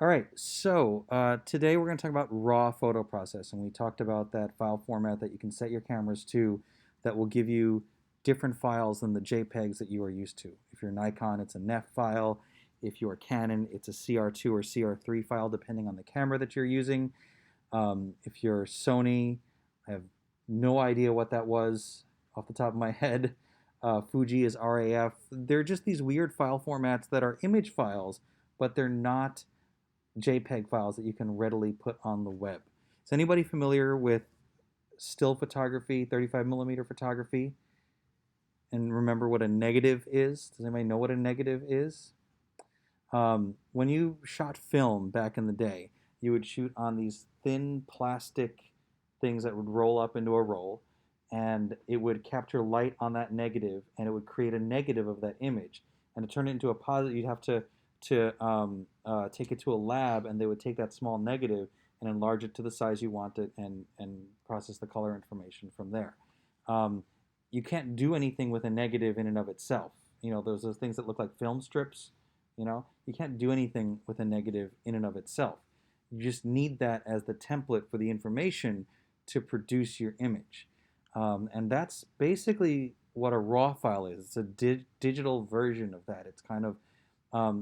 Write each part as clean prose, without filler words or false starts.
All right, so today we're going to talk about raw photo processing. We talked about that file format that you can set your cameras to that will give you different files than the JPEGs that you are used to. If you're Nikon, it's a NEF file. If you're Canon, it's a CR2 or CR3 file, depending on the camera that you're using. If you're Sony, I have no idea what that was off the top of my head. Fuji is RAF. They're just these weird file formats that are image files, but they're not JPEG files that you can readily put on the web. Is anybody familiar with still photography, 35 millimeter photography? And remember what a negative is? Does anybody know what a negative is? When you shot film back in the day, you would shoot on these thin plastic things that would roll up into a roll, and it would capture light on that negative, and it would create a negative of that image. And to turn it into a positive, you'd have to take it to a lab, and they would take that small negative and enlarge it to the size you want it, and process the color information from there. Um, you can't do anything with a negative in and of itself. You know, those things that look like film strips. You can't do anything with a negative in and of itself. You just need that as the template for the information to produce your image. And that's basically what a RAW file is. It's a digital version of that. It's kind of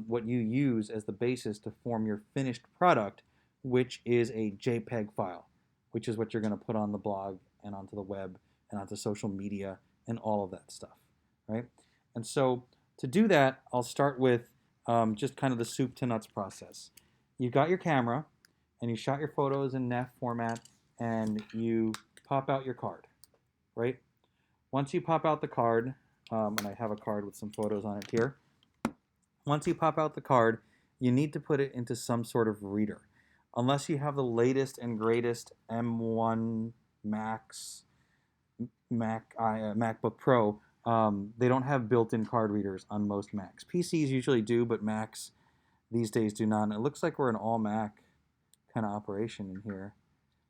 what you use as the basis to form your finished product, which is a JPEG file, which is what you're going to put on the blog and onto the web and onto social media and all of that stuff, right? And so to do that, I'll start with just kind of the soup to nuts process. You've got your camera, and you shot your photos in NEF format, and you pop out your card, right? Once you pop out the card, and I have a card with some photos on it here. Once you pop out the card, you need to put it into some sort of reader. Unless you have the latest and greatest M1 Max, MacBook Pro, they don't have built-in card readers on most Macs. PCs usually do, but Macs these days do not. And it looks like we're an all-Mac kind of operation in here.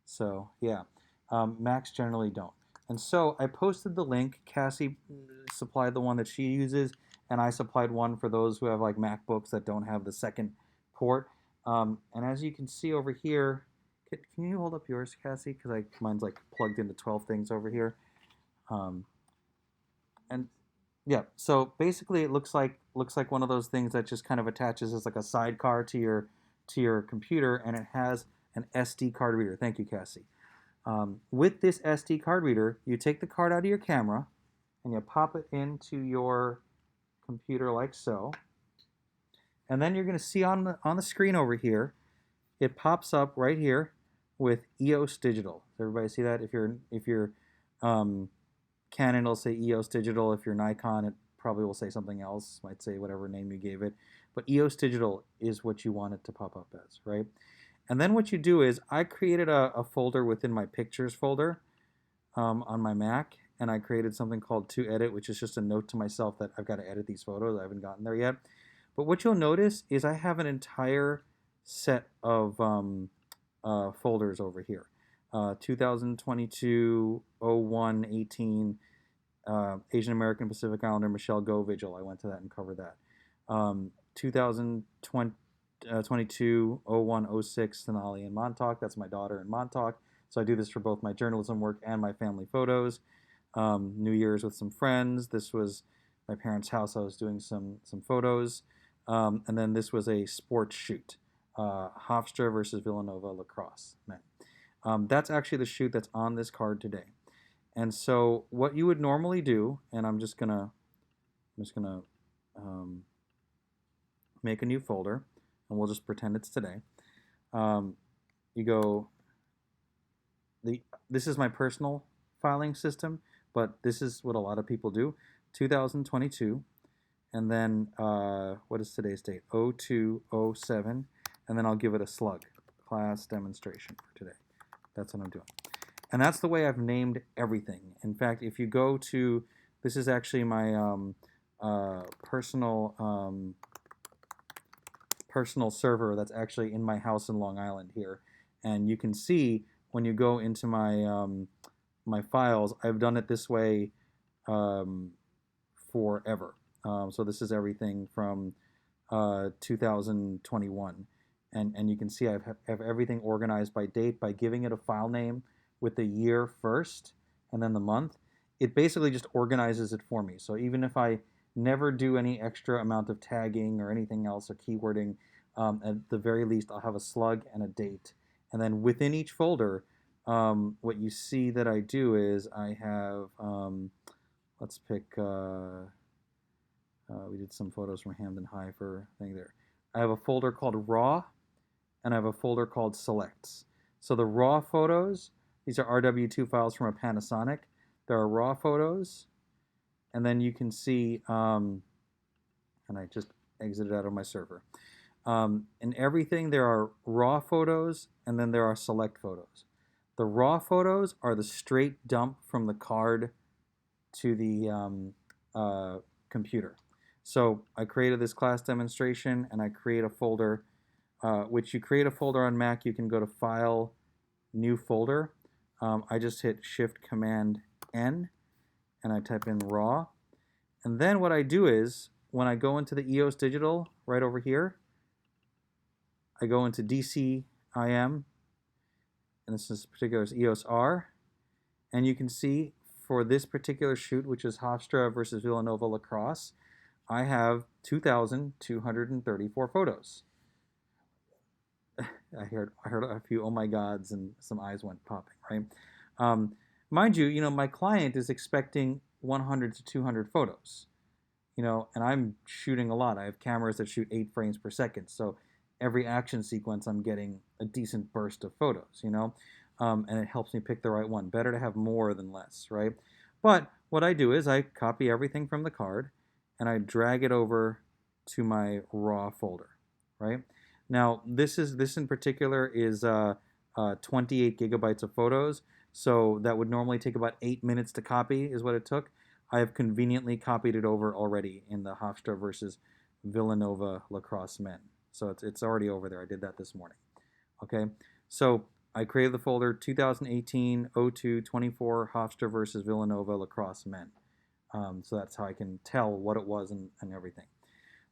So, yeah, Macs generally don't. And so I posted the link. Cassie supplied the one that she uses, and I supplied one for those who have like MacBooks that don't have the second port. And as you can see over here, can you hold up yours, Cassie? Because mine's like plugged into 12 things over here. Um, and yeah, so basically it looks like one of those things that just kind of attaches as like a sidecar to your computer, and it has an SD card reader. Thank you, Cassie. With this SD card reader, you take the card out of your camera and you pop it into your computer like so. And then you're going to see on the screen over here, it pops up right here with EOS Digital. Does everybody see that? If you're Canon, it'll say EOS Digital. If you're Nikon, it probably will say something else. Might say whatever name you gave it. But EOS Digital is what you want it to pop up as, right? And then what you do is I created a folder within my Pictures folder on my Mac, and I created something called To Edit, which is just a note to myself that I've got to edit these photos. I haven't gotten there yet. But what you'll notice is I have an entire set of folders over here. 2022, 01, 18, Asian American Pacific Islander Michelle Go Vigil. I went to that and covered that. 2022, 01, 06, Sonali in Montauk. That's my daughter in Montauk. So I do this for both my journalism work and my family photos. New Year's with some friends. This was my parents' house. I was doing some photos. And then this was a sports shoot. Hofstra versus Villanova lacrosse men. That's actually the shoot that's on this card today. And so what you would normally do, and I'm just gonna make a new folder, and we'll just pretend it's today. You go. This is my personal filing system, but this is what a lot of people do. 2022, and then what is today's date? 0207, and then I'll give it a slug. Class demonstration for today. That's what I'm doing. And that's the way I've named everything. In fact, if you go to, this is actually my personal server that's actually in my house in Long Island here. And you can see when you go into my my files, I've done it this way forever. So this is everything from 2021. And you can see I have everything organized by date by giving it a file name with the year first and then the month. It basically just organizes it for me. So even if I never do any extra amount of tagging or anything else or keywording, at the very least I'll have a slug and a date. And then within each folder, what you see that I do is I have, let's pick, we did some photos from Hamden High for thing there. I have a folder called RAW, and I have a folder called Selects. So the RAW photos, these are RW2 files from a Panasonic. There are RAW photos, and then you can see, and I just exited out of my server. In everything, there are RAW photos, and then there are select photos. The RAW photos are the straight dump from the card to the computer. So I created this class demonstration, and I create a folder, which you create a folder on Mac. You can go to File, New Folder. I just hit Shift-Command-N, and I type in RAW. And then what I do is, when I go into the EOS Digital, right over here, I go into DCIM, and this is particular is EOS R, and you can see for this particular shoot, which is Hofstra versus Villanova lacrosse, I have 2,234 photos. I heard a few oh my gods and some eyes went popping, right? Mind you, my client is expecting 100 to 200 photos, and I'm shooting a lot. I have cameras that shoot 8 frames per second, so every action sequence I'm getting a decent burst of photos, and it helps me pick the right one. Better to have more than less, right? But what I do is I copy everything from the card and I drag it over to my RAW folder, right? Now, this in particular is 28 gigabytes of photos, so that would normally take about 8 minutes to copy is what it took. I have conveniently copied it over already in the Hofstra versus Villanova lacrosse men. So it's already over there. I did that this morning. Okay, so I created the folder 2018-02-24 Hofstra versus Villanova lacrosse men. So that's how I can tell what it was and everything.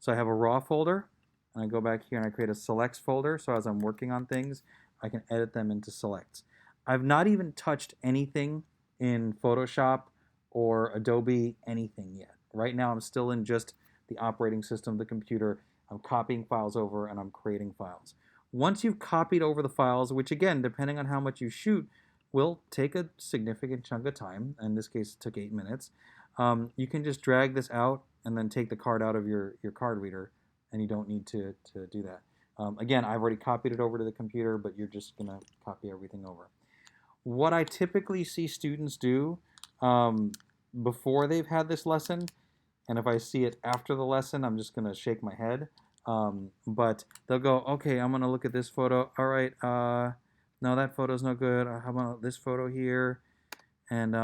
So I have a RAW folder, and I go back here and I create a selects folder. So as I'm working on things, I can edit them into selects. I've not even touched anything in Photoshop or Adobe anything yet. Right now I'm still in just the operating system of the computer. I'm copying files over and I'm creating files. Once you've copied over the files, which again, depending on how much you shoot, will take a significant chunk of time. In this case, it took 8 minutes. You can just drag this out and then take the card out of your card reader, and you don't need to do that. Again, I've already copied it over to the computer, but you're just going to copy everything over. What I typically see students do before they've had this lesson, and if I see it after the lesson, I'm just going to shake my head. But they'll go, okay, I'm going to look at this photo. All right, no, that photo's no good. How about this photo here? And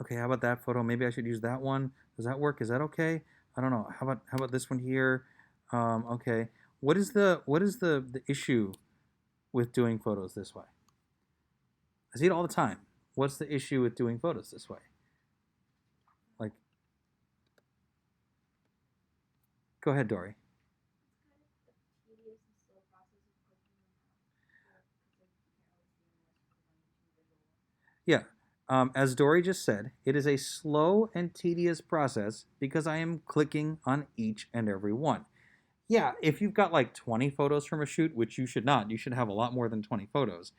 okay, how about that photo? Maybe I should use that one. Does that work? Is that okay? I don't know. How about this one here? Okay. What is the issue with doing photos this way? I see it all the time. What's the issue with doing photos this way? Like, go ahead, Dory. Yeah. As Dory just said, it is a slow and tedious process because I am clicking on each and every one. Yeah, if you've got like 20 photos from a shoot, which you should not, you should have a lot more than 20 photos.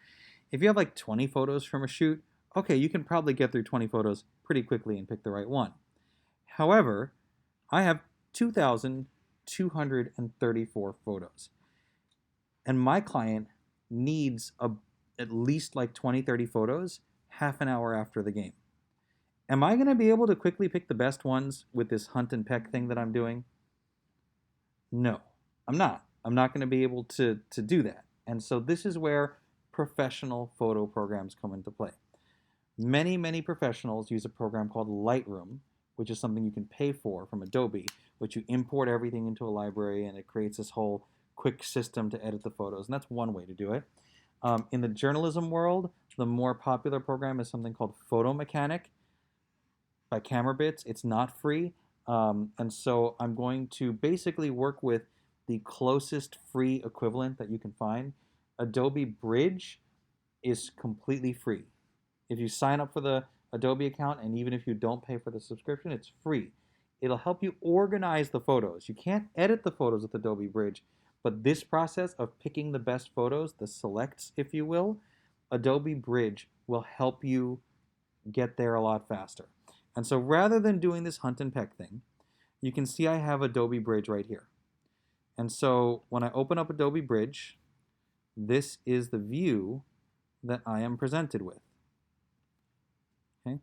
If you have like 20 photos from a shoot, okay, you can probably get through 20 photos pretty quickly and pick the right one. However, I have 2,234 photos. And my client needs at least like 20, 30 photos half an hour after the game. Am I going to be able to quickly pick the best ones with this hunt and peck thing that I'm doing? No, I'm not. I'm not going to be able to do that. And so this is where professional photo programs come into play. Many, many professionals use a program called Lightroom, which is something you can pay for from Adobe, which you import everything into a library and it creates this whole quick system to edit the photos. And that's one way to do it. In the journalism world, the more popular program is something called Photojournalism by Camera Bits. It's not free. And so I'm going to basically work with the closest free equivalent that you can find. Adobe Bridge is completely free. If you sign up for the Adobe account, and even if you don't pay for the subscription, it's free. It'll help you organize the photos. You can't edit the photos with Adobe Bridge, but this process of picking the best photos, the selects, if you will, Adobe Bridge will help you get there a lot faster. And so rather than doing this hunt and peck thing, you can see I have Adobe Bridge right here. And so when I open up Adobe Bridge, this is the view that I am presented with. Okay?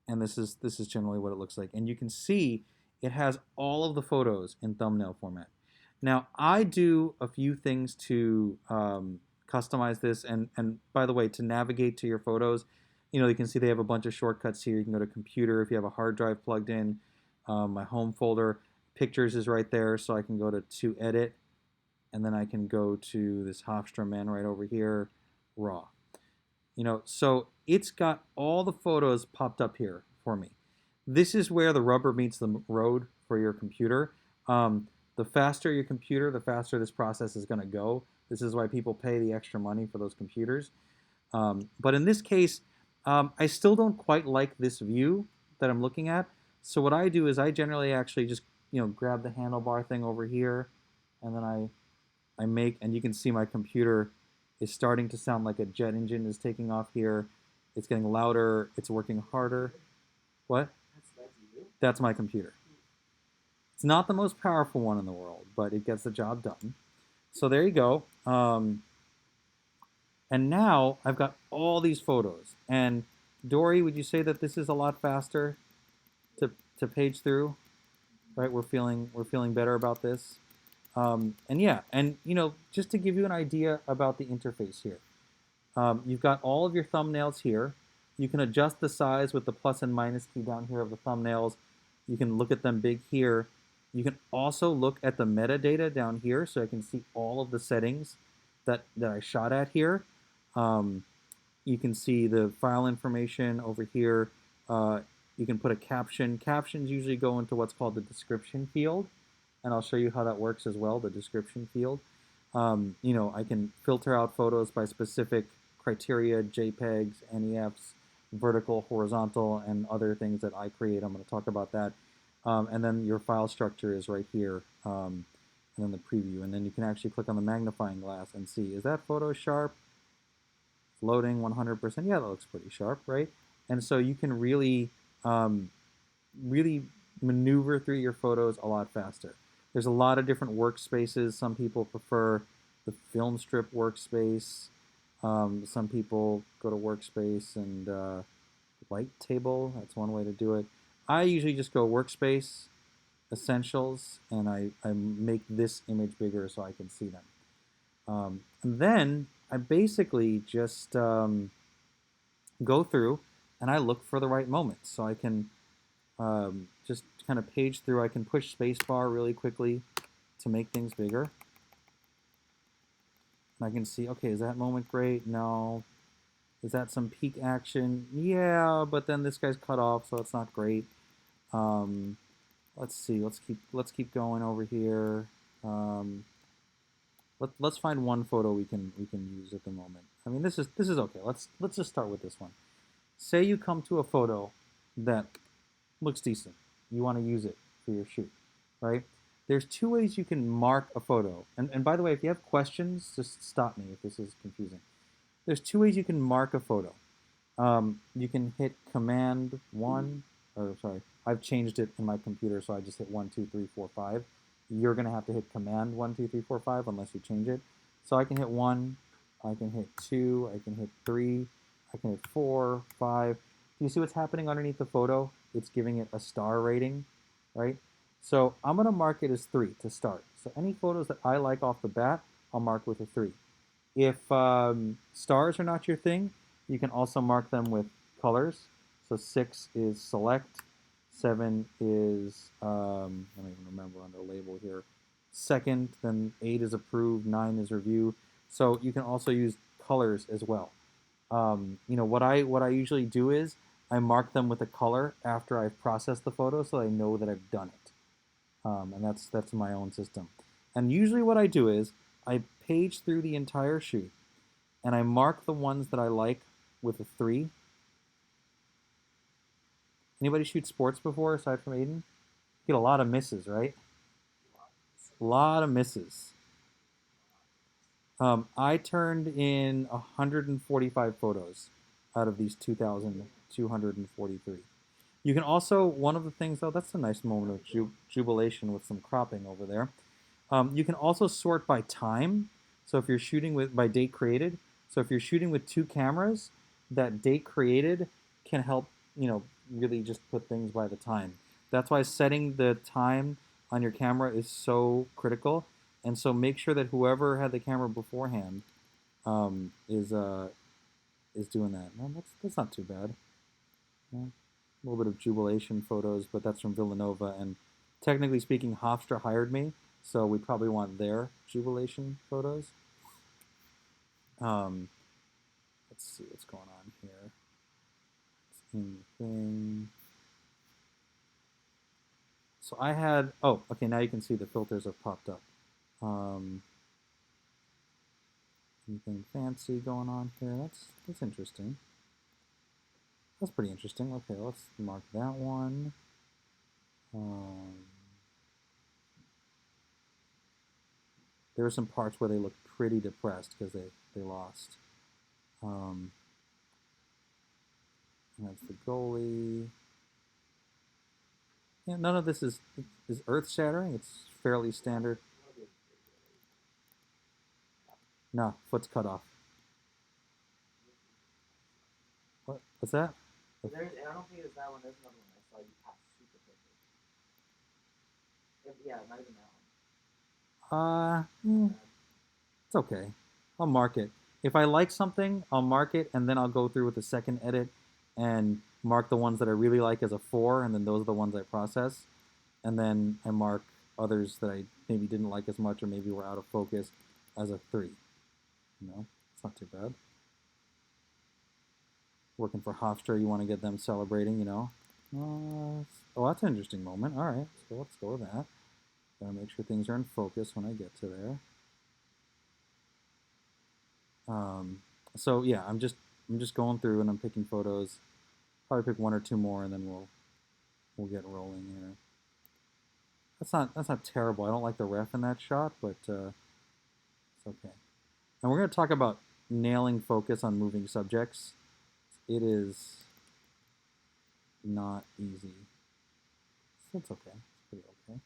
And this is generally what it looks like. And you can see it has all of the photos in thumbnail format. Now, I do a few things to customize this. And by the way, to navigate to your photos, you can see they have a bunch of shortcuts here. You can go to computer if you have a hard drive plugged in. My home folder, pictures is right there, so I can go to edit, and then I can go to this Hofstra man right over here, raw. So it's got all the photos popped up here for me. This is where the rubber meets the road for your computer. The faster your computer, the faster this process is going to go. This is why people pay the extra money for those computers. But in this case, I still don't quite like this view that I'm looking at. So what I do is I generally actually just grab the handlebar thing over here, and then I make, and you can see my computer is starting to sound like a jet engine is taking off here. It's getting louder. It's working harder. What? That's my computer. It's not the most powerful one in the world, but it gets the job done. So there you go. And now I've got all these photos. And Dory, would you say that this is a lot faster to page through? Right? We're feeling better about this. And yeah, and just to give you an idea about the interface here, you've got all of your thumbnails here. You can adjust the size with the plus and minus key down here of the thumbnails. You can look at them big here. You can also look at the metadata down here, so I can see all of the settings that I shot at here. You can see the file information over here. You can put a caption. Captions usually go into what's called the description field, and I'll show you how that works as well, the description field. I can filter out photos by specific criteria, JPEGs, NEFs, vertical, horizontal, and other things that I create. I'm going to talk about that. And then your file structure is right here, and then the preview. And then you can actually click on the magnifying glass and see, is that photo sharp? It's loading 100%. Yeah, that looks pretty sharp, right? And so you can really maneuver through your photos a lot faster. There's a lot of different workspaces. Some people prefer the film strip workspace. Some people go to workspace and light table. That's one way to do it. I usually just go workspace, essentials, and I make this image bigger so I can see them. And then I basically just go through and I look for the right moment. So I can just kind of page through. I can push spacebar really quickly to make things bigger. And I can see, okay, is that moment great? No. Is that some peak action? Yeah, but then this guy's cut off, so it's not great. Let's see. Let's keep going over here. Let's find one photo we can use at the moment. I mean, this is okay. Let's just start with this one. Say you come to a photo that looks decent. You want to use it for your shoot, right? There's two ways you can mark a photo. And by the way, if you have questions, just stop me if this is confusing. There's two ways you can mark a photo. You can hit Command 1, or sorry, I've changed it in my computer, so I just hit 1, 2, 3, 4, 5. You're going to have to hit Command 1, 2, 3, 4, 5 unless you change it. So I can hit 1, I can hit 2, I can hit 3, I can hit 4, 5. Do you see what's happening underneath the photo? It's giving it a star rating, right? So I'm going to mark it as 3 to start. So any photos that I like off the bat, I'll mark with a 3. If stars are not your thing, you can also mark them with colors. So 6 is select, 7 is, I don't even remember under label here, second, then 8 is approved, 9 is review. So you can also use colors as well. What I usually do is I mark them with a color after I've processed the photo so I know that I've done it. And that's my own system. And usually what I do is I page through the entire shoot and I mark the ones that I like with a 3. Anybody shoot sports before aside from Aiden? Get a lot of misses, right? A lot of misses. I turned in 145 photos out of these 2,243. You can also, one of the things, oh, that's a nice moment of jubilation with some cropping over there. You can also sort by time. So if you're shooting by date created, so if you're shooting with 2 cameras, that date created can help, really just put things by the time. That's why setting the time on your camera is so critical. And so make sure that whoever had the camera beforehand is doing that. No, that's not too bad. Yeah. A little bit of jubilation photos, but that's from Villanova. And technically speaking, Hofstra hired me, so we probably want their jubilation photos. Let's see what's going on here. Same thing. So I had, oh, okay, now you can see the filters have popped up. Anything fancy going on here? That's interesting. That's pretty interesting. Okay, let's mark that one. There are some parts where they look pretty depressed because they lost. That's the goalie. Yeah, none of this is earth-shattering. It's fairly standard. No, foot's cut off. What's that? I don't think it's that one. There's another one I saw you pass super quickly. Yeah, it might have been that one. It's okay. I'll mark it. If I like something, I'll mark it, and then I'll go through with a second edit and mark the ones that I really like as a 4, and then those are the ones I process. And then I mark others that I maybe didn't like as much or maybe were out of focus as a 3. It's not too bad. Working for Hofstra, you want to get them celebrating, oh, that's an interesting moment. All right, so let's go with that. Gotta make sure things are in focus when I get to there. So yeah, I'm just going through and I'm picking photos. Probably pick 1 or 2 more, and then we'll get rolling here. That's not terrible. I don't like the ref in that shot, but it's okay. And we're going to talk about nailing focus on moving subjects. It is not easy. It's okay. It's pretty okay.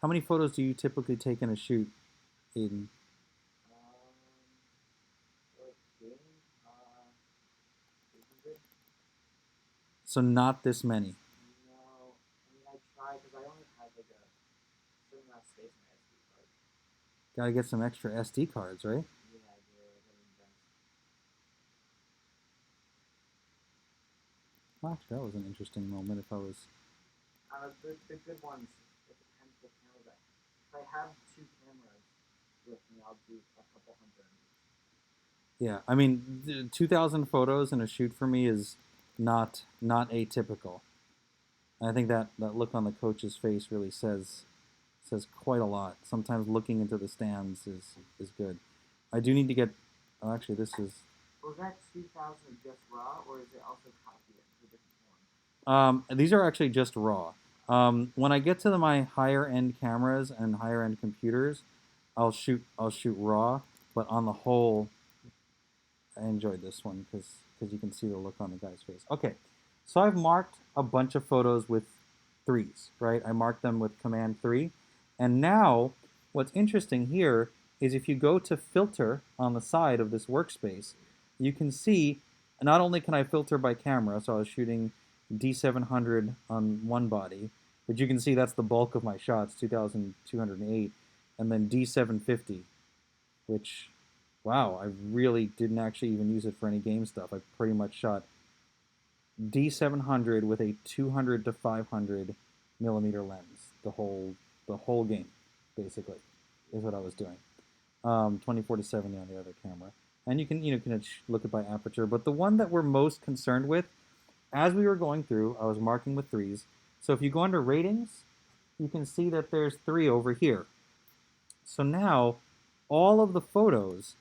How many photos do you typically take in a shoot, Aiden? So not this many. No, I tried because I only had like a certain amount of space in my SD card. Gotta get some extra SD cards, right? Yeah, I do. Actually, that was an interesting moment. If I was the good ones, it depends what camera that. If I have 2 cameras with me, I'll do a couple hundred. Yeah, I mean, 2,000 photos in a shoot for me is not atypical. I think that look on the coach's face really says quite a lot. Sometimes looking into the stands is good. I do need to get. Oh, actually, this is. Was that 2,000 just raw, or is it also copied into different forms? These are actually just raw. When I get to my higher end cameras and higher end computers, I'll shoot raw. But on the whole, I enjoyed this one because you can see the look on the guy's face. Okay, so I've marked a bunch of photos with 3s, right? I marked them with Command 3. And now, what's interesting here is if you go to Filter on the side of this workspace, you can see not only can I filter by camera, so I was shooting D700 on one body, but you can see that's the bulk of my shots, 2,208, and then D750, which, wow, I really didn't actually even use it for any game stuff. I pretty much shot D700 with a 200 to 500 millimeter lens the whole game, basically, is what I was doing. 24 to 70 on the other camera. And you can look at by aperture, but the one that we're most concerned with, as we were going through, I was marking with 3s. So if you go under ratings, you can see that there's 3 over here. So now all of the photos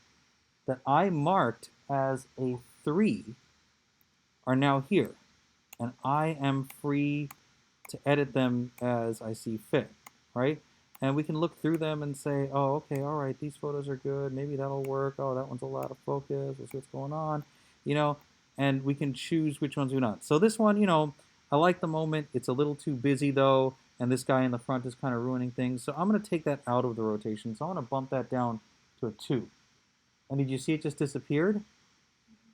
that I marked as a 3 are now here. And I am free to edit them as I see fit, right? And we can look through them and say, oh, okay, all right, these photos are good. Maybe that'll work. Oh, that one's a lot of focus. We'll see what's going on, you know, and we can choose which ones we not. So this one, I like the moment. It's a little too busy though, and this guy in the front is kind of ruining things. So I'm going to take that out of the rotation. So I'm going to bump that down to a 2. And did you see it just disappeared?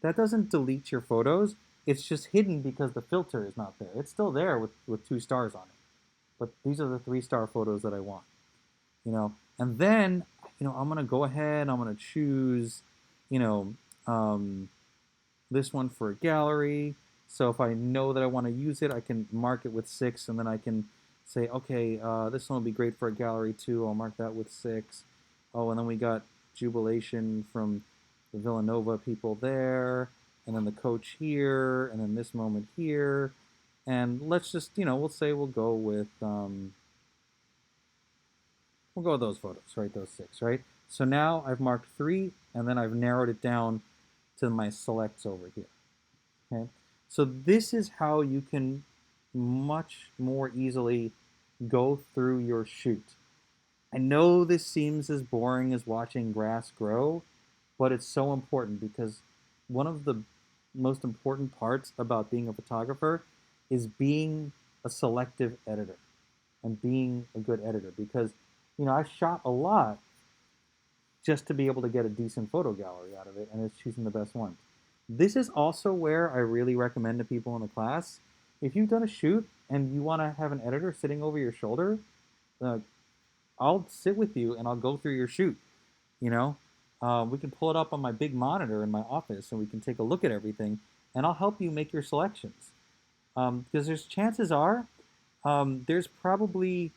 That doesn't delete your photos. It's just hidden because the filter is not there. It's still there with 2 stars on it. But these are the 3-star photos that I want. And then, I'm going to go ahead, I'm going to choose, you know, um, this one for a gallery. So if I know that I want to use it, I can mark it with 6, and then I can say, okay, this one will be great for a gallery too. I'll mark that with 6. Oh, and then we got Jubilation from the Villanova people there, and then the coach here, and then this moment here. And let's just, we'll say we'll go with those photos, right? Those 6, right? So now I've marked 3, and then I've narrowed it down to my selects over here. Okay, so this is how you can much more easily go through your shoot. I know this seems as boring as watching grass grow, but it's so important because one of the most important parts about being a photographer is being a selective editor and being a good editor because, I shot a lot just to be able to get a decent photo gallery out of it, and it's choosing the best ones. This is also where I really recommend to people in the class, if you've done a shoot and you want to have an editor sitting over your shoulder, uh, I'll sit with you and I'll go through your shoot. You know, we can pull it up on my big monitor in my office and we can take a look at everything, and I'll help you make your selections. Because there's chances are there's probably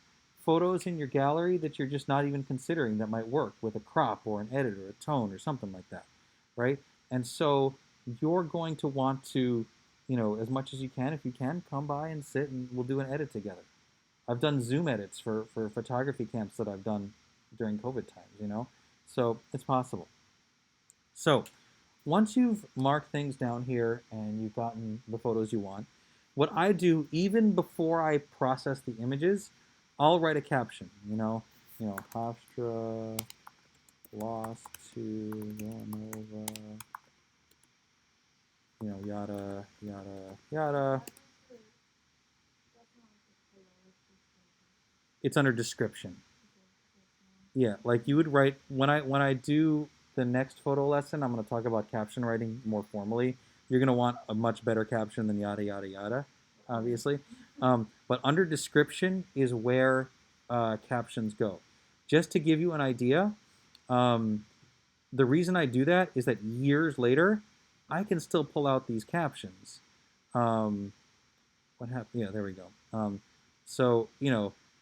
photos in your gallery that you're just not even considering that might work with a crop or an edit or a tone or something like that, right? And so you're going to want to, as much as you can, if you can, come by and sit and we'll do an edit together. I've done Zoom edits for photography camps that I've done during COVID times, so it's possible. So once you've marked things down here and you've gotten the photos you want, what I do even before I process the images, I'll write a caption. Hofstra lost to Villanova. Yada yada yada. It's under description. Yeah, like you would write when I do the next photo lesson, I'm going to talk about caption writing more formally. You're going to want a much better caption than yada yada yada, obviously. But under description is where captions go. Just to give you an idea, the reason I do that is that years later, I can still pull out these captions. What happened? Yeah, there we go. So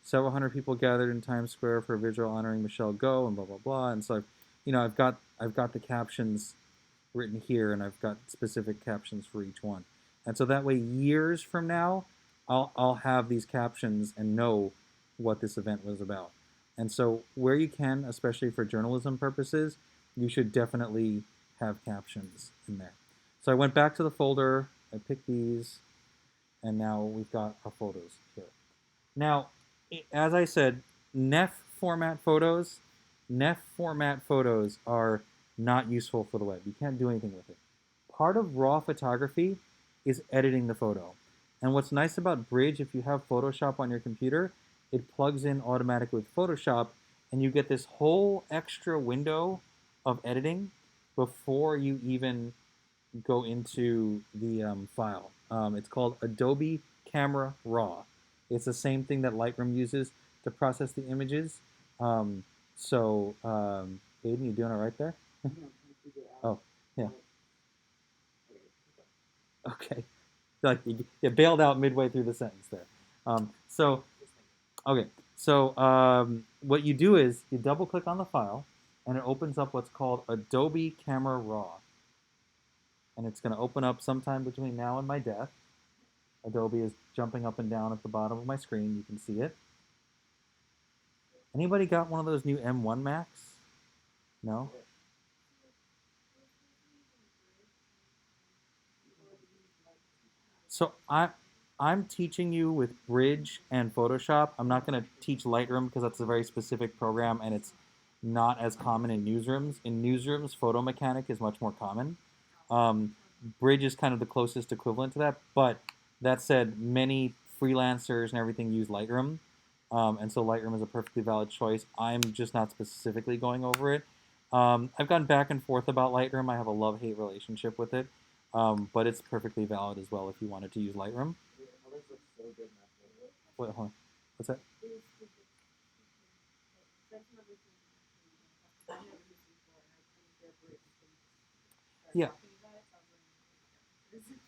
several hundred people gathered in Times Square for a visual honoring Michelle Go and blah blah blah. And so I've got the captions written here, and I've got specific captions for each one. And so that way, years from now, I'll have these captions and know what this event was about. And so where you can, especially for journalism purposes, you should definitely have captions in there. So I went back to the folder, I picked these, and now we've got our photos here. Now, as I said, NEF format photos are not useful for the web. You can't do anything with it. Part of raw photography is editing the photo. And what's nice about Bridge, if you have Photoshop on your computer, it plugs in automatically with Photoshop, and you get this whole extra window of editing before you even go into the file. It's called Adobe Camera RAW. It's the same thing that Lightroom uses to process the images. Aiden, you doing it right there? Oh, yeah. Okay. Like you bailed out midway through the sentence there. So, okay. So what you do is you double click on the file, and it opens up what's called Adobe Camera RAW. And it's going to open up sometime between now and my death. Adobe is jumping up and down at the bottom of my screen. You can see it. Anybody got one of those new M1 Max? No? Yeah. So I'm teaching you with Bridge and Photoshop. I'm not going to teach Lightroom because that's a very specific program and it's not as common in newsrooms. In newsrooms, photo mechanic is much more common. Um, Bridge is kind of the closest equivalent to that. But that said, many freelancers and everything use Lightroom. And so Lightroom is a perfectly valid choice. I'm just not specifically going over it. I've gone back and forth about Lightroom. I have a love-hate relationship with it. But it's perfectly valid as well if you wanted to use Lightroom. The colors look so good in that photo. Wait, hold on. What's that? Yeah.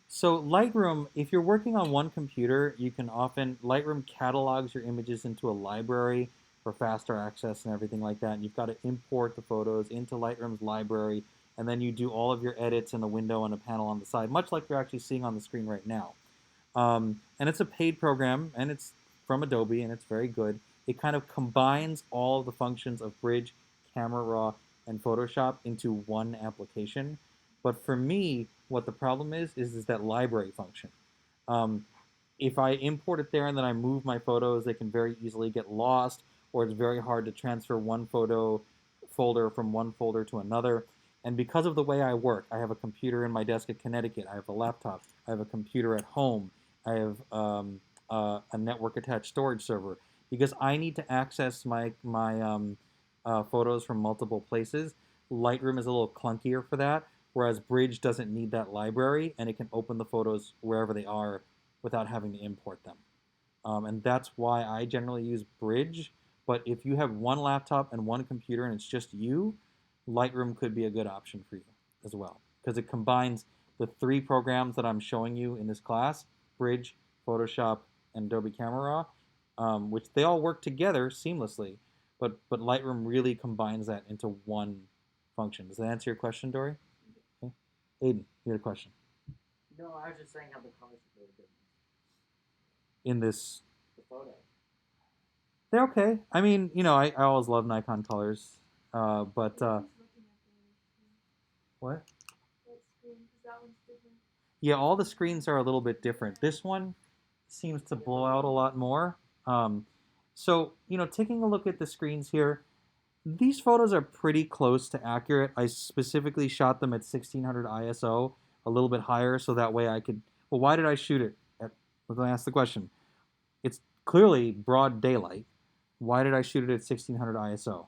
So Lightroom, if you're working on one computer, you can often, Lightroom catalogs your images into a library for faster access and everything like that. And you've got to import the photos into Lightroom's library, and then you do all of your edits in the window and a panel on the side, much like you're actually seeing on the screen right now. And it's a paid program, and it's from Adobe, and it's very good. It kind of combines all of the functions of Bridge, Camera Raw, and Photoshop into one application. But for me, what the problem is that library function. Um, if I import it there and then I move my photos, they can very easily get lost, or it's very hard to transfer one photo folder from one folder to another. And because of the way I work, I have a computer in my desk at Connecticut, I have a laptop, I have a computer at home, I have a network attached storage server. Because I need to access my photos from multiple places, Lightroom is a little clunkier for that, whereas Bridge doesn't need that library and it can open the photos wherever they are without having to import them. And that's why I generally use Bridge. But if you have one laptop and one computer and it's just you, Lightroom could be a good option for you as well because it combines the three programs that I'm showing you in this class: Bridge, Photoshop, and Adobe Camera RAW, which they all work together seamlessly. But Lightroom really combines that into one function. Does that answer your question, Dory? Okay. Aiden, you had a question. No, I was just saying how the colors are really good. In this, The photo. they're okay. I mean, I always love Nikon colors, but what? Yeah, all the screens are a little bit different. This one seems to blow out a lot more. Um, so, taking a look at the screens here, these photos are pretty close to accurate. I specifically shot them at 1600 ISO, a little bit higher, so that way I could. Well, why did I shoot it at? Let me ask the question. It's clearly broad daylight. Why did I shoot it at 1600 ISO?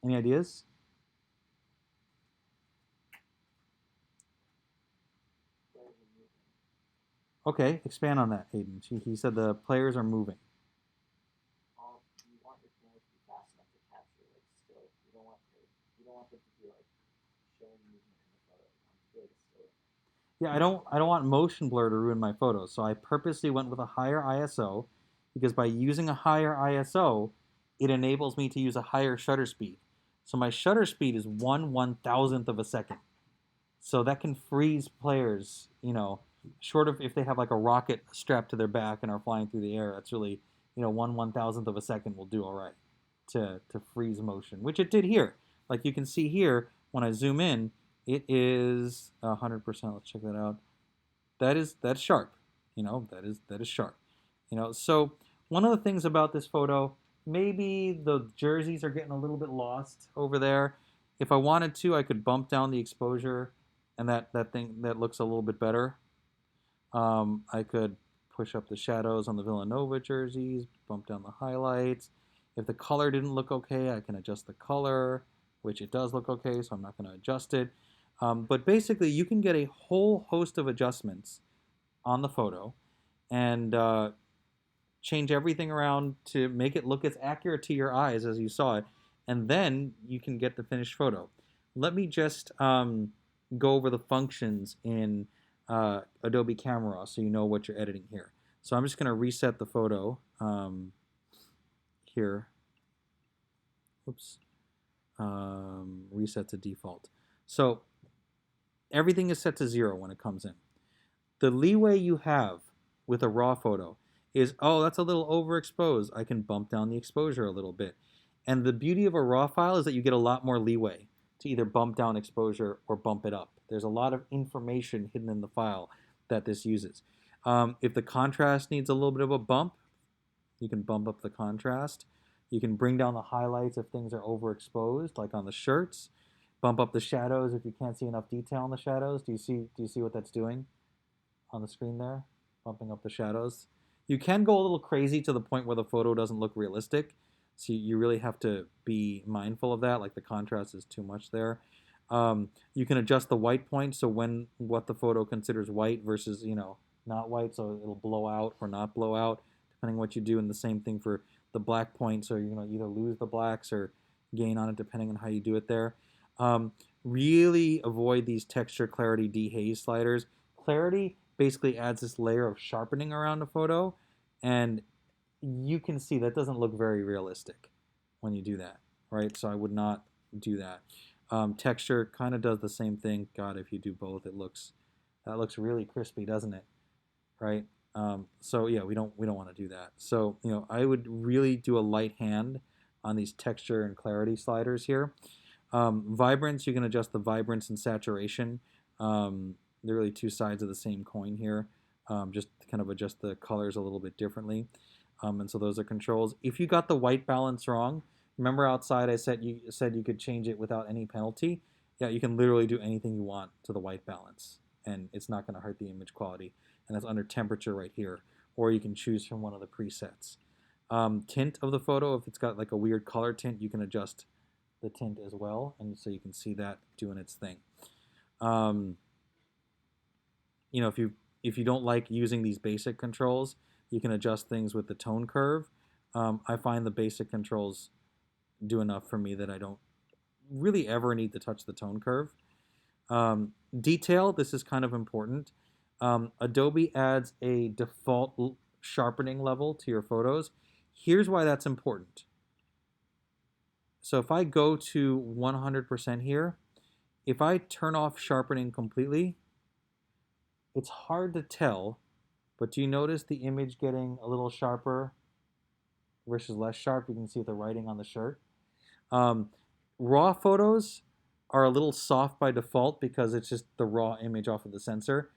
Any ideas? Okay, expand on that, Hayden. He said the players are moving. You want your camera to be fast enough to capture like still. You don't want them to be like showing movement in the photo. You want it to be like a still. Yeah, I don't want motion blur to ruin my photos, so I purposely went with a higher ISO because by using a higher ISO, it enables me to use a higher shutter speed. So my shutter speed is 1/1000th of a second. So that can freeze players, short of if they have like a rocket strapped to their back and are flying through the air. That's really, 1/1000th of a second will do all right to freeze motion, which it did here. Like you can see here, when I zoom in, it is 100%. Let's check that out. That's sharp. That is sharp. So one of the things about this photo, maybe the jerseys are getting a little bit lost over there. If I wanted to, I could bump down the exposure, and that thing that looks a little bit better. I could push up the shadows on the Villanova jerseys, bump down the highlights. If the color didn't look okay, I can adjust the color, which it does look okay, so I'm not going to adjust it. But basically, you can get a whole host of adjustments on the photo and change everything around to make it look as accurate to your eyes as you saw it, and then you can get the finished photo. Let me just go over the functions in Adobe Camera RAW so you know what you're editing here. So I'm just going to reset the photo here. Oops. Reset to default. So everything is set to 0 when it comes in. The leeway you have with a RAW photo is, oh, that's a little overexposed. I can bump down the exposure a little bit. And the beauty of a RAW file is that you get a lot more leeway to either bump down exposure or bump it up. There's a lot of information hidden in the file that this uses. If the contrast needs a little bit of a bump, you can bump up the contrast. You can bring down the highlights if things are overexposed, like on the shirts. Bump up the shadows if you can't see enough detail in the shadows. Do you see what that's doing on the screen there? Bumping up the shadows. You can go a little crazy to the point where the photo doesn't look realistic. So you really have to be mindful of that, like the contrast is too much there. You can adjust the white point, so what the photo considers white versus, not white, so it'll blow out or not blow out, depending on what you do. And the same thing for the black point, so you're going to either lose the blacks or gain on it depending on how you do it there. Really avoid these texture clarity dehaze sliders. Clarity basically adds this layer of sharpening around the photo, and you can see that doesn't look very realistic when you do that, right? So I would not do that. Texture kind of does the same thing. God, if you do both, that looks really crispy, doesn't it? Right? So yeah, we don't want to do that. So I would really do a light hand on these texture and clarity sliders here. Vibrance, you can adjust the vibrance and saturation. They're really two sides of the same coin here. Just to kind of adjust the colors a little bit differently. And so those are controls. If you got the white balance wrong, remember outside I said you could change it without any penalty. Yeah, you can literally do anything you want to the white balance, and it's not going to hurt the image quality. And that's under temperature right here. Or you can choose from one of the presets. Tint of the photo, if it's got like a weird color tint, you can adjust the tint as well, and so you can see that doing its thing. If you don't like using these basic controls, you can adjust things with the tone curve. I find the basic controls do enough for me that I don't really ever need to touch the tone curve. Detail, this is kind of important. Adobe adds a default sharpening level to your photos. Here's why that's important. So if I go to 100% here, if I turn off sharpening completely, it's hard to tell, but do you notice the image getting a little sharper versus less sharp? You can see the writing on the shirt. RAW photos are a little soft by default because it's just the raw image off of the sensor.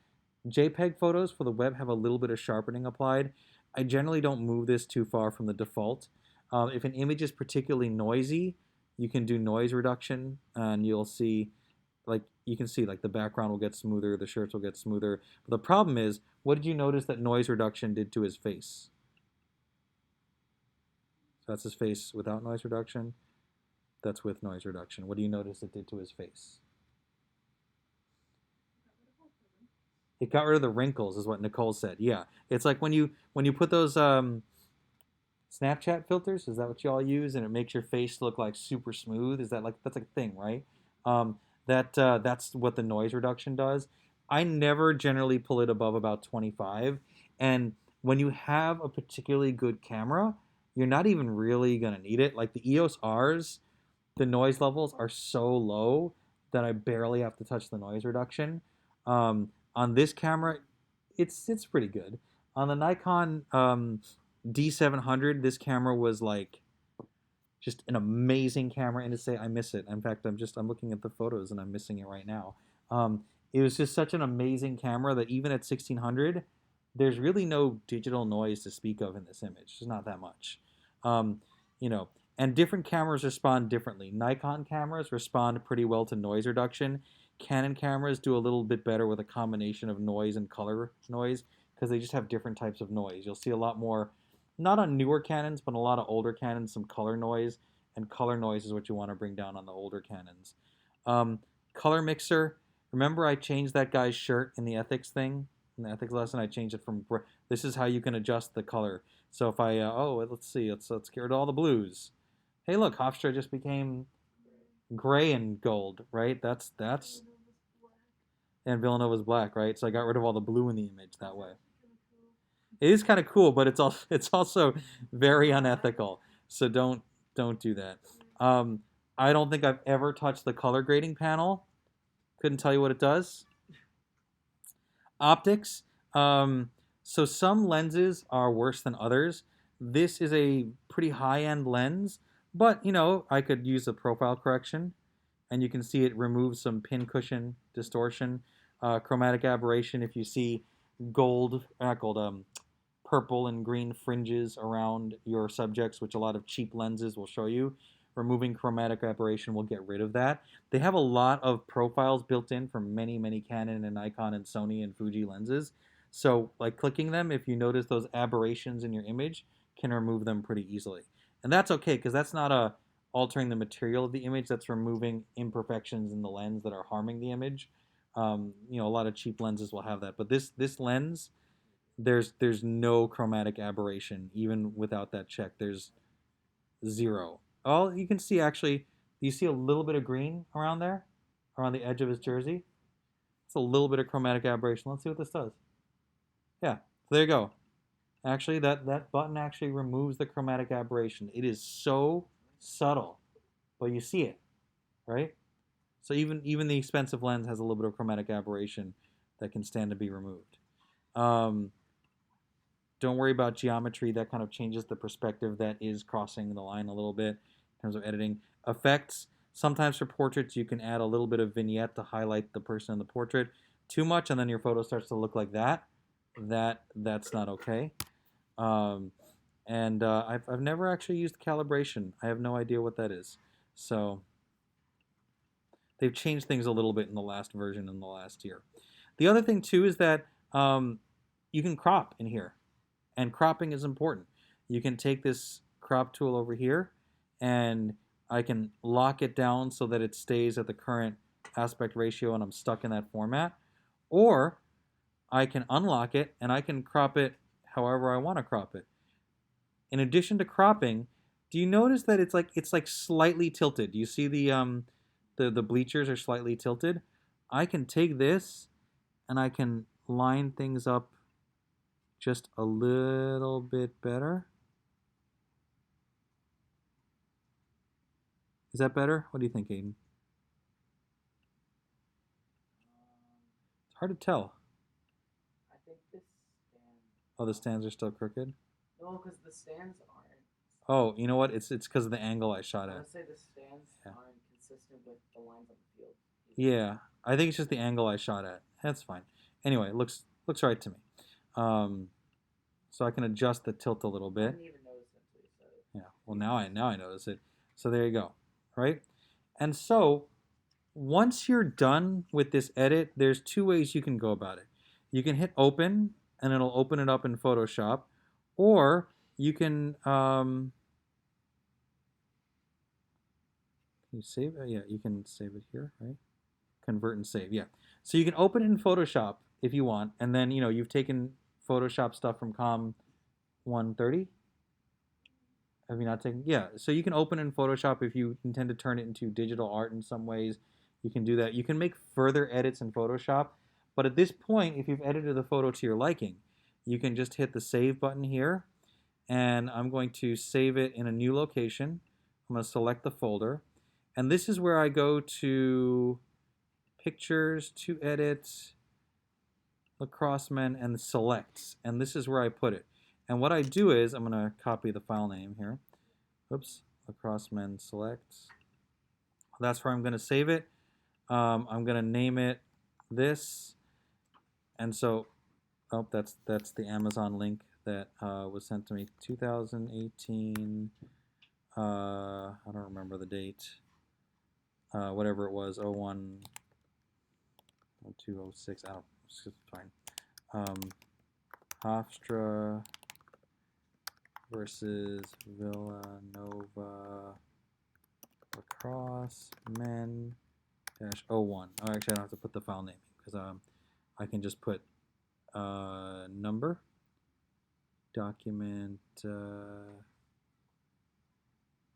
JPEG photos for the web have a little bit of sharpening applied. I generally don't move this too far from the default. If an image is particularly noisy, you can do noise reduction, and you'll see, you can see the background will get smoother, the shirts will get smoother. But the problem is, what did you notice that noise reduction did to his face? So that's his face without noise reduction. That's with noise reduction. What do you notice it did to his face? It got rid of the wrinkles, is what Nicole said. Yeah, it's like when you put those Snapchat filters. Is that what you all use? And it makes your face look like super smooth. Is that that's a thing, right? That's what the noise reduction does. I never generally pull it above about 25. And when you have a particularly good camera, you're not even really gonna need it. Like the EOS R's, the noise levels are so low that I barely have to touch the noise reduction. On this camera, it's pretty good. On the Nikon D700, this camera was just an amazing camera, and to say I miss it. In fact, I'm looking at the photos and I'm missing it right now. It was just such an amazing camera that even at 1600, there's really no digital noise to speak of in this image. There's not that much. And different cameras respond differently. Nikon cameras respond pretty well to noise reduction. Canon cameras do a little bit better with a combination of noise and color noise because they just have different types of noise. You'll see a lot more, not on newer Canons, but a lot of older Canons, some color noise, and color noise is what you want to bring down on the older Canons. Color mixer, remember I changed that guy's shirt in the ethics thing? In the ethics lesson, I changed it from, this is how you can adjust the color. So if I, let's see, let's get rid of all the blues. Hey look, Hofstra just became gray and gold, right? That's and Villanova's black, right? So I got rid of all the blue in the image that way. It is kind of cool, but it's also very unethical. So don't do that. I don't think I've ever touched the color grading panel. Couldn't tell you what it does. Optics. So some lenses are worse than others. This is a pretty high-end lens, but I could use a profile correction, and you can see it removes some pin cushion distortion, chromatic aberration. If you see gold, not gold, purple and green fringes around your subjects, which a lot of cheap lenses will show you, removing chromatic aberration will get rid of that. They have a lot of profiles built in for many, many Canon and Nikon and Sony and Fuji lenses. So, like clicking them, if you notice those aberrations in your image, can remove them pretty easily. And that's okay because that's not altering the material of the image. That's removing imperfections in the lens that are harming the image. A lot of cheap lenses will have that, but this lens, there's no chromatic aberration even without that check. There's zero. All you can see actually, you see a little bit of green around there, around the edge of his jersey. It's a little bit of chromatic aberration. Let's see what this does. Yeah, so there you go. Actually, that button actually removes the chromatic aberration. It is so subtle, but you see it, right? So even the expensive lens has a little bit of chromatic aberration that can stand to be removed. Um, don't worry about geometry. That kind of changes the perspective that is crossing the line a little bit in terms of editing. Effects, sometimes for portraits you can add a little bit of vignette to highlight the person in the portrait. Too much and then your photo starts to look like that. That's not okay. Um, and I've never actually used calibration. I have no idea what that is. So they've changed things a little bit in the last version in the last year. The other thing too is that you can crop in here, and cropping is important. You can take this crop tool over here, and I can lock it down so that it stays at the current aspect ratio and I'm stuck in that format. Or I can unlock it and I can crop it however I want to crop it. In addition to cropping, do you notice that it's like slightly tilted? Do you see the bleachers are slightly tilted? I can take this and I can line things up just a little bit better. Is that better? What do you think, Aiden? It's hard to tell. I think this stand. Oh, the stands are still crooked? No, because the stands aren't. Oh, you know what? It's because of the angle I shot I at. would say the stands aren't consistent with the lines on the field. Yeah, I think it's just the angle I shot at. That's fine. Anyway, it looks right to me. So I can adjust the tilt a little I bit. didn't even notice it until you said it. Yeah. Well, now I notice it. So there you go. Right? And so once you're done with this edit, there's two ways you can go about it. You can hit open and it'll open it up in Photoshop, or you can you save it? Yeah, you can save it here, right? Convert and save. Yeah. So you can open it in Photoshop if you want, and then you've taken Photoshop stuff from COM 130. Have you not taken? Yeah. So you can open in Photoshop if you intend to turn it into digital art in some ways. You can do that. You can make further edits in Photoshop, but at this point, if you've edited the photo to your liking, you can just hit the save button here, and I'm going to save it in a new location. I'm going to select the folder, and this is where I go to pictures, to edit, lacrosse men, and selects, and this is where I put it. And what I do is I'm going to copy the file name here. Oops, lacrosse men selects. That's where I'm going to save it. I'm going to name it this, and so that's the Amazon link that was sent to me 2018. I don't remember the date. Whatever it was, 01, 02, 06. I don't. It's fine. Hofstra versus Villanova lacrosse men dash 01. Oh, actually, I don't have to put the file name because I can just put number, document,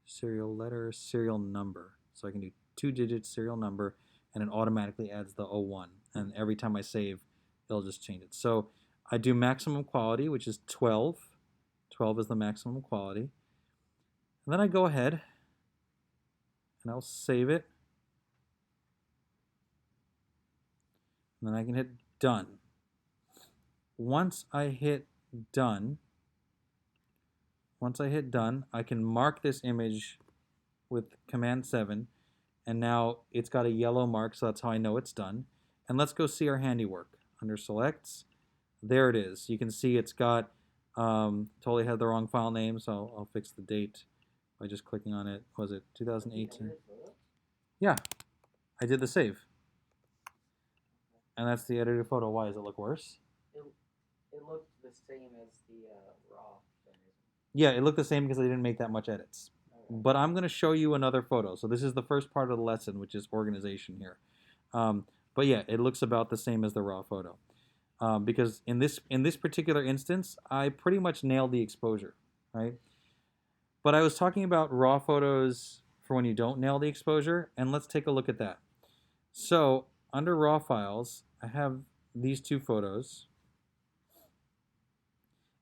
serial letter, serial number. So I can do 2-digit serial number, and it automatically adds the 01. And every time I save, it'll just change it. So I do maximum quality, which is 12. 12 is the maximum quality. And then I go ahead and I'll save it. And then I can hit done. once I hit done, I can mark this image with Command 7, and now it's got a yellow mark, so that's how I know it's done. And let's go see our handiwork. Under Selects, there it is. You can see it's got, totally had the wrong file name, so I'll fix the date by just clicking on it. Was it 2018? Yeah, I did the save. And that's the edited photo. Why does it look worse? It looked the same as the raw. Yeah, it looked the same because I didn't make that much edits. Okay. But I'm going to show you another photo. So this is the first part of the lesson, which is organization here. But yeah, it looks about the same as the raw photo. Because in this particular instance, I pretty much nailed the exposure, right? But I was talking about raw photos for when you don't nail the exposure, and let's take a look at that. So under raw files, I have these two photos.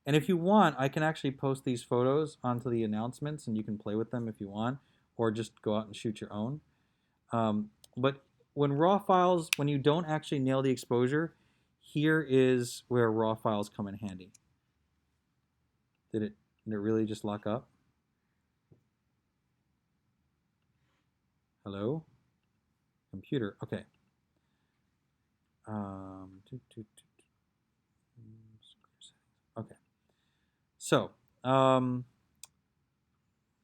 And if you want, I can actually post these photos onto the announcements, and you can play with them if you want, or just go out and shoot your own. But when raw files, when you don't actually nail the exposure, here is where raw files come in handy. Did it really just lock up? Hello? Computer. Okay. Okay. So,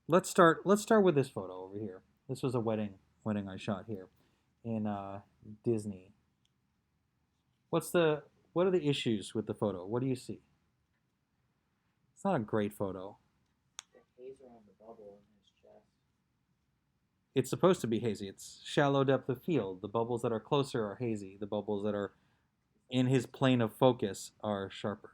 let's start with this photo over here. This was a wedding I shot here in Disney. What are the issues with the photo? What do you see? It's not a great photo. The haze around the bubble in his chest. It's supposed to be hazy. It's shallow depth of field. The bubbles that are closer are hazy. The bubbles that are in his plane of focus are sharper.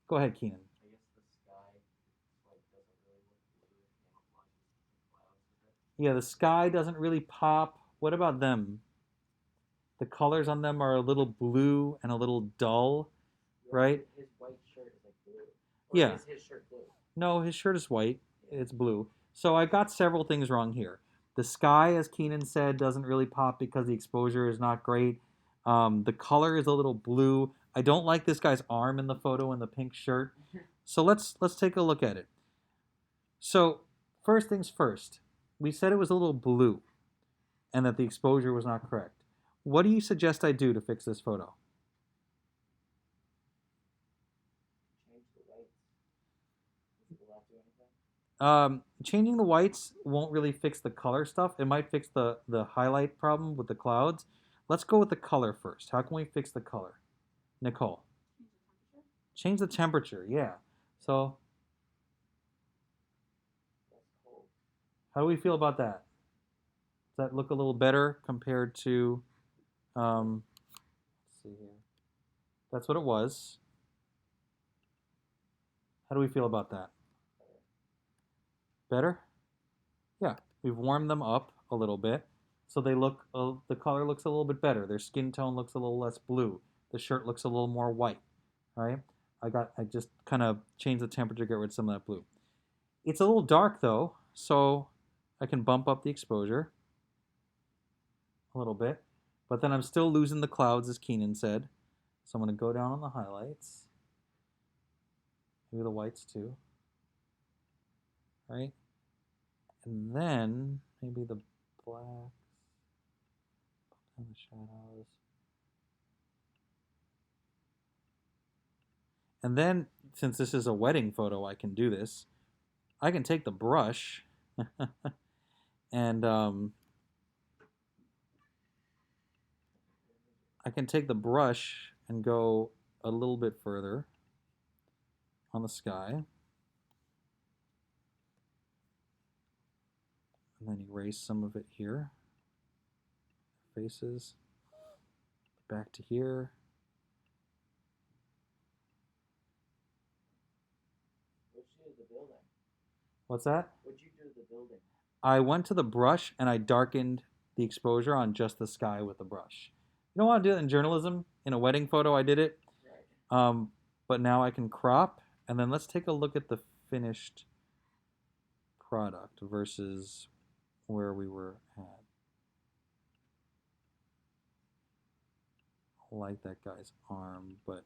Go ahead, Keenan. I guess the sky like doesn't really look blue if camouflages the clouds with it. Yeah, the sky doesn't really pop. What about them? The colors on them are a little blue and a little dull, Yeah, right? his white shirt is like blue. Or Yeah. is his shirt blue? No, his shirt is white. Yeah. It's blue. So I got several things wrong here. The sky, as Keenan said, doesn't really pop because the exposure is not great. The color is a little blue. I don't like this guy's arm in the photo in the pink shirt. So let's take a look at it. So first things first, we said it was a little blue and that the exposure was not correct. What do you suggest I do to fix this photo? Change the whites. Will that do anything? Changing the whites won't really fix the color stuff. It might fix the highlight problem with the clouds. Let's go with the color first. How can we fix the color? Nicole. Change the temperature, yeah. So, That's cold. how do we feel about that? Does that look a little better compared to, let's see here. That's what it was. How do we feel about that? Better? Yeah, we've warmed them up a little bit, so they look, the color looks a little bit better. Their skin tone looks a little less blue. The shirt looks a little more white, right? I just kind of changed the temperature, get rid of some of that blue. It's a little dark though, so I can bump up the exposure a little bit, but then I'm still losing the clouds, as Keenan said. So I'm going to go down on the highlights, maybe the whites too, right? And then maybe the blacks, and the shadows. And then, since this is a wedding photo, I can do this. I can take the brush and I can take the brush and go a little bit further on the sky. And then erase some of it here. Faces. Back to here. What'd you do to the building? What's that? What'd you do to the building? I went to the brush and I darkened the exposure on just the sky with the brush. You don't want to do that in journalism. In a wedding photo, I did it. Right. But now I can crop. And then let's take a look at the finished product versus where we were at. I like that guy's arm, but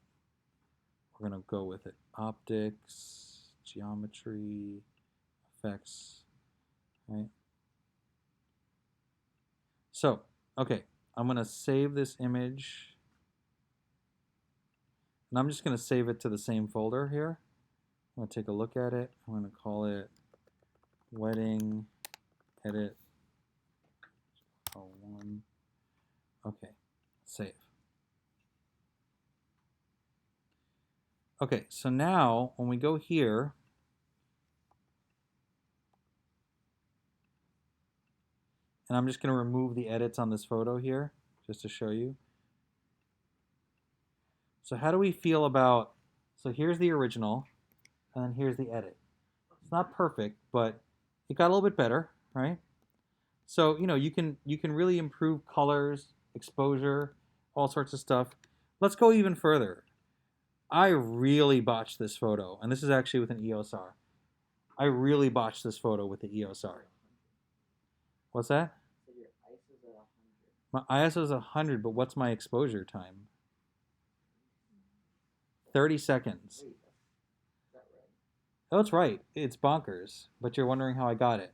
we're going to go with it. Optics, geometry, effects, right? So, okay, I'm going to save this image. And I'm just going to save it to the same folder here. I'm going to take a look at it. I'm going to call it wedding edit 01. Okay, save. Okay, so now when we go here, and I'm just going to remove the edits on this photo here, just to show you. So how do we feel about, so here's the original, and then here's the edit. It's not perfect, but it got a little bit better, right? So, you know, you can really improve colors, exposure, all sorts of stuff. Let's go even further. I really botched this photo, and this is actually with an EOS R. I really botched this photo with the EOS R. What's that? So your ISO is at 100. My ISO is 100, but what's my exposure time? 30 seconds. Wait, is that right? Oh, that's right. It's bonkers, but you're wondering how I got it.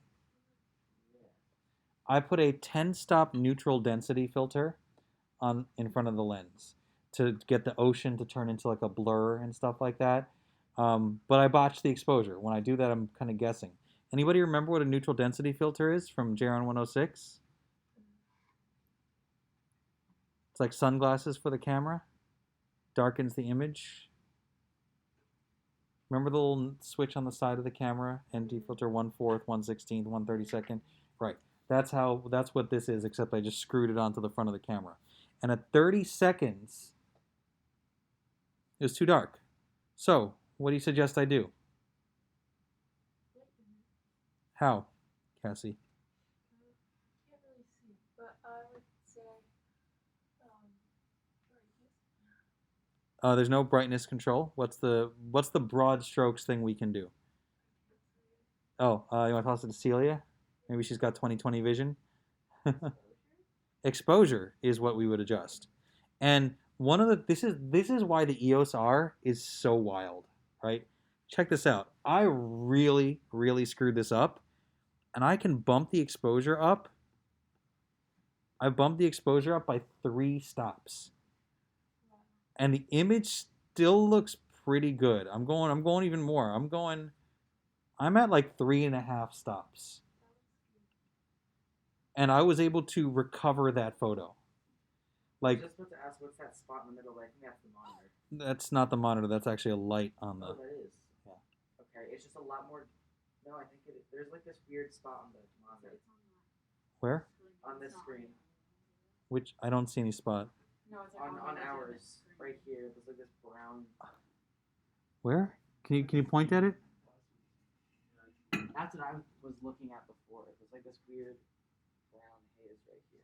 Yeah. I put a 10-stop neutral density filter on in front of the lens to get the ocean to turn into like a blur and stuff like that. But I botched the exposure. When I do that, I'm kind of guessing. Anybody remember what a neutral density filter is from JRN 106? It's like sunglasses for the camera. Darkens the image. Remember the little switch on the side of the camera? ND filter 1/4, 1/16, 1/32. Right. That's what this is, except I just screwed it onto the front of the camera. And at 30 seconds, it was too dark. So, what do you suggest I do? How, Cassie? Can't really see, but I would say brightness. There's no brightness control. What's the broad strokes thing we can do? Oh, you want to toss it to Celia? Maybe she's got 20/20 vision. Exposure is what we would adjust. And one of the this is why the EOS R is so wild, right? Check this out. I really screwed this up, and I can bump the exposure up. I bumped the exposure up by 3 stops. And the image still looks pretty good. I'm going even more. I'm at like 3.5 stops. And I was able to recover that photo. I was Like, just about to ask, what's that spot in the middle? I think that's the monitor. that's not the monitor. That's actually a light on the. Oh, that is. Yeah. Okay, it's just a lot more. No, I think there's like this weird spot on the monitor. Where? On this screen. Which I don't see any spot. No, it's On ours. Right here. There's like this brown. Where? Can you point at it? That's what I was looking at before. It was like this weird brown haze right here.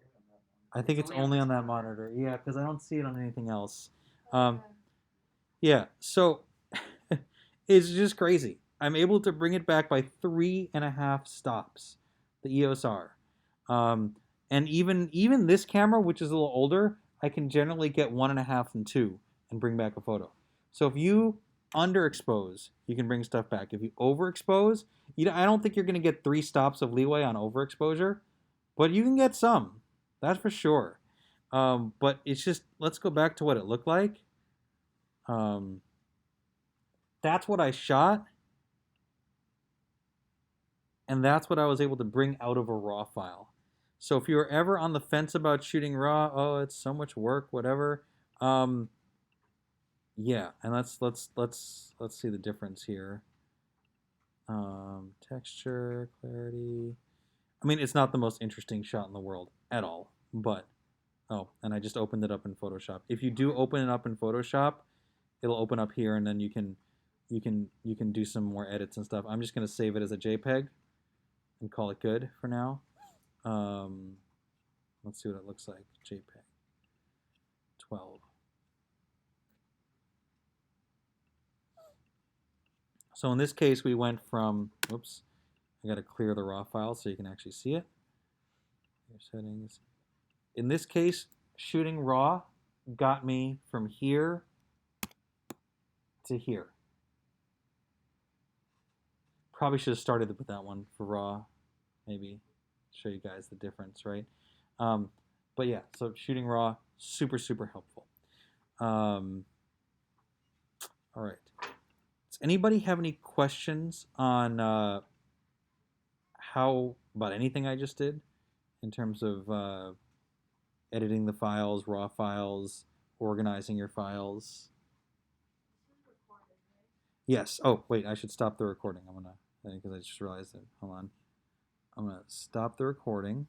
I think it's only on that monitor. Yeah, because I don't see it on anything else. Yeah. Yeah, so it's just crazy. I'm able to bring it back by 3.5 stops, the EOS R. And even this camera, which is a little older, I can generally get 1.5 and 2 and bring back a photo. So if you underexpose, you can bring stuff back. If you overexpose, I don't think you're going to get 3 stops of leeway on overexposure, but you can get some. That's for sure. But it's just, let's go back to what it looked like. That's what I shot. And that's what I was able to bring out of a RAW file. So if you're ever on the fence about shooting RAW, oh, it's so much work, whatever. Yeah, and let's see the difference here. Texture, clarity. I mean, it's not the most interesting shot in the world at all, but oh, and I just opened it up in Photoshop. If you do open it up in Photoshop, it'll open up here, and then you can do some more edits and stuff. I'm just gonna save it as a JPEG and call it good for now. Let's see what it looks like. JPEG 12. So in this case, we went from, oops, I got to clear the RAW file so you can actually see it. Your settings. In this case, shooting raw got me from here to here. Probably should have started with that one for raw. Maybe show you guys the difference, right? Um, but yeah, so shooting raw, super, super helpful. All right. Does anybody have any questions on how about anything I just did in terms of editing the files, raw files, organizing your files? This is recorded, right? Yes. Oh, wait, I should stop the recording. I'm gonna, because I just realized it. Hold on. I'm gonna stop the recording.